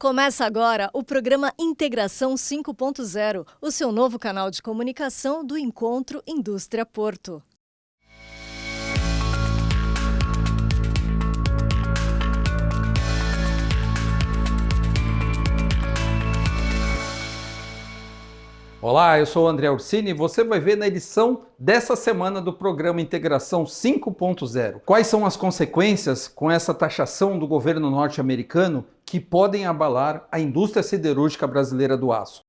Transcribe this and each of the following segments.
Começa agora o programa Integração 5.0, o seu novo canal de comunicação do Encontro Indústria Porto. Olá, eu sou o André Orsini e você vai ver na edição dessa semana do programa Integração 5.0 quais são as consequências com essa taxação do governo norte-americano que podem abalar a indústria siderúrgica brasileira do aço.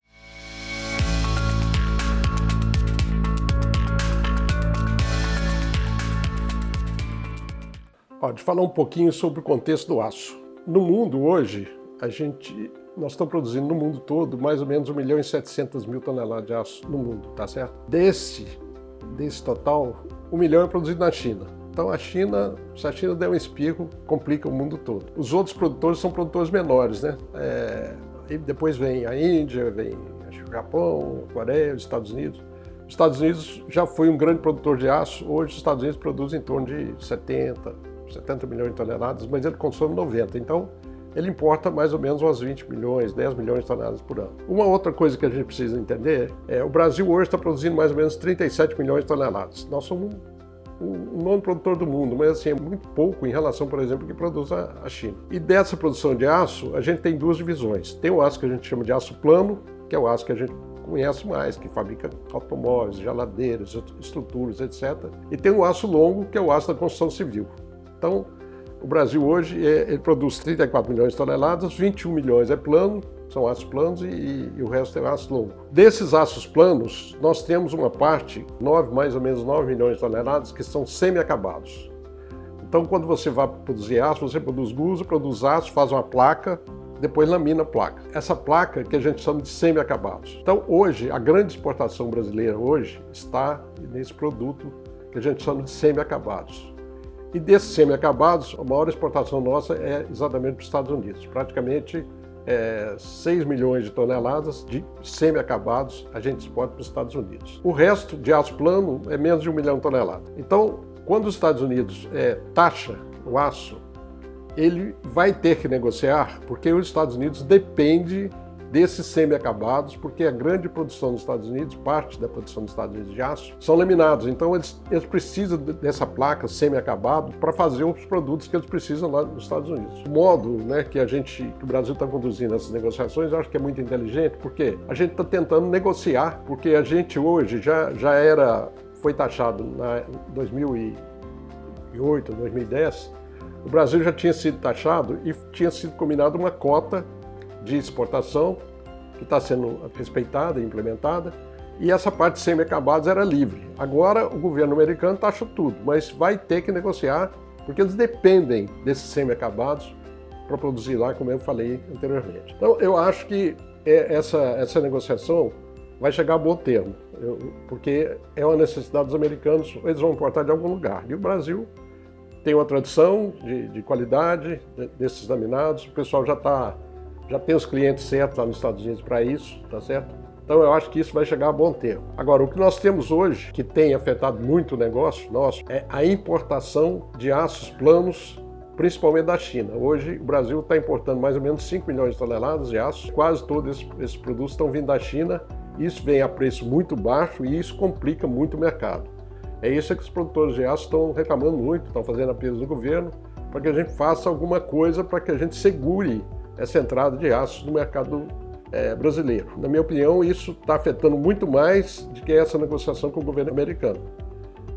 Deixa eu falar um pouquinho sobre o contexto do aço. No mundo hoje, nós estamos produzindo no mundo todo mais ou menos 1.700.000 toneladas de aço no mundo, tá certo? Desse total, 1 milhão é produzido na China. Então se a China der um espirro, complica o mundo todo. Os outros produtores são produtores menores, né? E depois vem a Índia, vem o Japão, a Coreia, os Estados Unidos. Os Estados Unidos já foi um grande produtor de aço, hoje os Estados Unidos produzem em torno de 70 milhões de toneladas, mas ele consome 90, então ele importa mais ou menos umas 20 milhões, 10 milhões de toneladas por ano. Uma outra coisa que a gente precisa entender é o Brasil hoje está produzindo mais ou menos 37 milhões de toneladas. Nós somos o nono produtor do mundo, mas assim, é muito pouco em relação, por exemplo, ao que produz a China. E dessa produção de aço, a gente tem duas divisões. Tem o aço que a gente chama de aço plano, que é o aço que a gente conhece mais, que fabrica automóveis, geladeiras, estruturas, etc. E tem o aço longo, que é o aço da construção civil. Então, o Brasil hoje ele produz 34 milhões de toneladas, 21 milhões é plano, são aços planos e o resto é aço longo. Desses aços planos, nós temos uma parte, mais ou menos 9 milhões de toneladas, que são semi-acabados. Então, quando você vai produzir aço, você produz guso, produz aço, faz uma placa, depois lamina a placa. Essa placa que a gente chama de semi-acabados. Então, hoje, a grande exportação brasileira hoje está nesse produto que a gente chama de semi-acabados. E desses semi-acabados, a maior exportação nossa é exatamente para os Estados Unidos. Praticamente 6 milhões de toneladas de semi-acabados a gente exporta para os Estados Unidos. O resto de aço plano é menos de 1 milhão de toneladas. Então, quando os Estados Unidos taxa o aço, ele vai ter que negociar, porque os Estados Unidos depende desses semi-acabados, porque a grande produção dos Estados Unidos, parte da produção dos Estados Unidos de aço, são laminados. Então eles precisam dessa placa semi-acabado para fazer os produtos que eles precisam lá nos Estados Unidos. O modo, né, que o Brasil está conduzindo essas negociações, eu acho que é muito inteligente, porque a gente está tentando negociar, porque a gente hoje foi taxado em 2008, 2010, o Brasil já tinha sido taxado e tinha sido combinado uma cota de exportação, que está sendo respeitada e implementada, e essa parte de semi-acabados era livre. Agora o governo americano taxa tudo, mas vai ter que negociar, porque eles dependem desses semi-acabados para produzir lá, como eu falei anteriormente. Então eu acho que essa negociação vai chegar a bom termo, porque é uma necessidade dos americanos, eles vão importar de algum lugar. E o Brasil tem uma tradição de qualidade desses laminados, o pessoal já tem os clientes certos lá nos Estados Unidos para isso, tá certo? Então eu acho que isso vai chegar a bom tempo. Agora, o que nós temos hoje, que tem afetado muito o negócio nosso, é a importação de aços planos, principalmente da China. Hoje o Brasil está importando mais ou menos 5 milhões de toneladas de aço, quase todos esses produtos estão vindo da China, isso vem a preço muito baixo e isso complica muito o mercado. É isso que os produtores de aço estão reclamando muito, estão fazendo apelos no governo, para que a gente faça alguma coisa para que a gente segure essa entrada de aço no mercado brasileiro. Na minha opinião, isso está afetando muito mais do que essa negociação com o governo americano.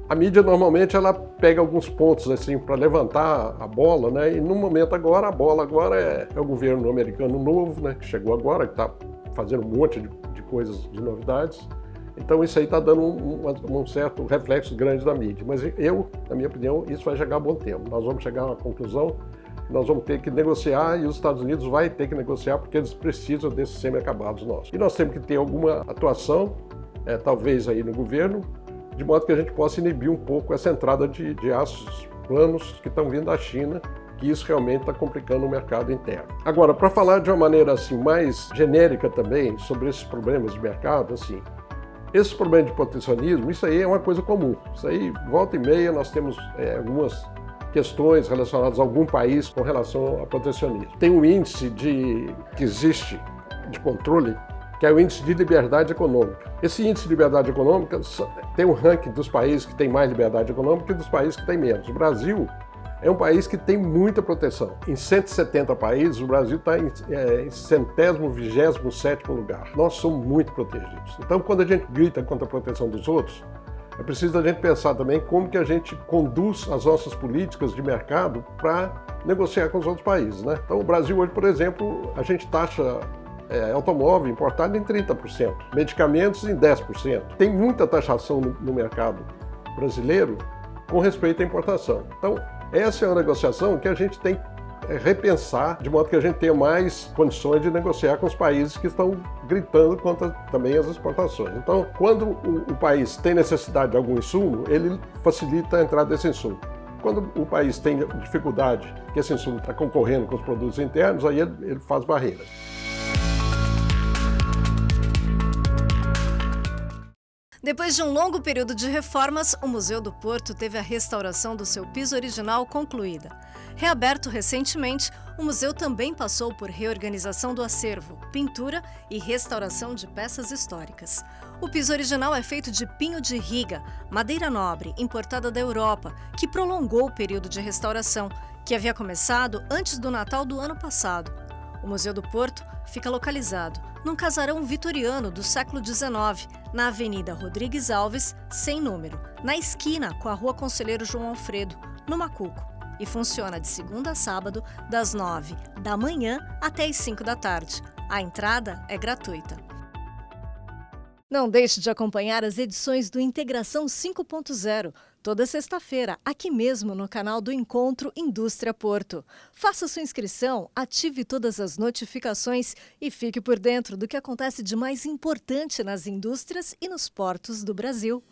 A mídia, normalmente, ela pega alguns pontos assim para levantar a bola, né? E no momento agora, a bola agora é o governo americano novo, né? Que chegou agora, que está fazendo um monte de coisas, de novidades. Então isso aí está dando um certo reflexo grande da mídia. Mas na minha opinião, isso vai chegar a bom tempo. Nós vamos chegar a uma conclusão. Nós vamos ter que negociar e os Estados Unidos vai ter que negociar porque eles precisam desses semi-acabados nossos. E nós temos que ter alguma atuação, talvez aí no governo, de modo que a gente possa inibir um pouco essa entrada de aços planos que estão vindo da China, que isso realmente está complicando o mercado interno. Agora, para falar de uma maneira assim mais genérica também sobre esses problemas de mercado, assim, esses problemas de protecionismo, isso aí é uma coisa comum. Isso aí, volta e meia, nós temos algumas questões relacionadas a algum país com relação ao protecionismo. Tem um índice que existe de controle, que é o índice de liberdade econômica. Esse índice de liberdade econômica tem um ranking dos países que têm mais liberdade econômica e dos países que têm menos. O Brasil é um país que tem muita proteção. Em 170 países, o Brasil está em centésimo, 27º lugar. Nós somos muito protegidos. Então, quando a gente grita contra a proteção dos outros, é preciso a gente pensar também como que a gente conduz as nossas políticas de mercado para negociar com os outros países, né? Então, o Brasil hoje, por exemplo, a gente taxa automóvel importado em 30%, medicamentos em 10%. Tem muita taxação no mercado brasileiro com respeito à importação. Então, essa é uma negociação que a gente tem que repensar, de modo que a gente tenha mais condições de negociar com os países que estão gritando contra também as exportações. Então, quando o país tem necessidade de algum insumo, ele facilita a entrada desse insumo. Quando o país tem dificuldade, que esse insumo está concorrendo com os produtos internos, aí ele faz barreiras. Depois de um longo período de reformas, o Museu do Porto teve a restauração do seu piso original concluída. Reaberto recentemente, o museu também passou por reorganização do acervo, pintura e restauração de peças históricas. O piso original é feito de pinho de riga, madeira nobre, importada da Europa, que prolongou o período de restauração, que havia começado antes do Natal do ano passado. O Museu do Porto fica localizado num casarão vitoriano do século XIX, na Avenida Rodrigues Alves, sem número, na esquina com a Rua Conselheiro João Alfredo, no Macuco, e funciona de segunda a sábado, das 9 da manhã até as 5 da tarde. A entrada é gratuita. Não deixe de acompanhar as edições do Integração 5.0, toda sexta-feira, aqui mesmo no canal do Encontro Indústria Porto. Faça sua inscrição, ative todas as notificações e fique por dentro do que acontece de mais importante nas indústrias e nos portos do Brasil.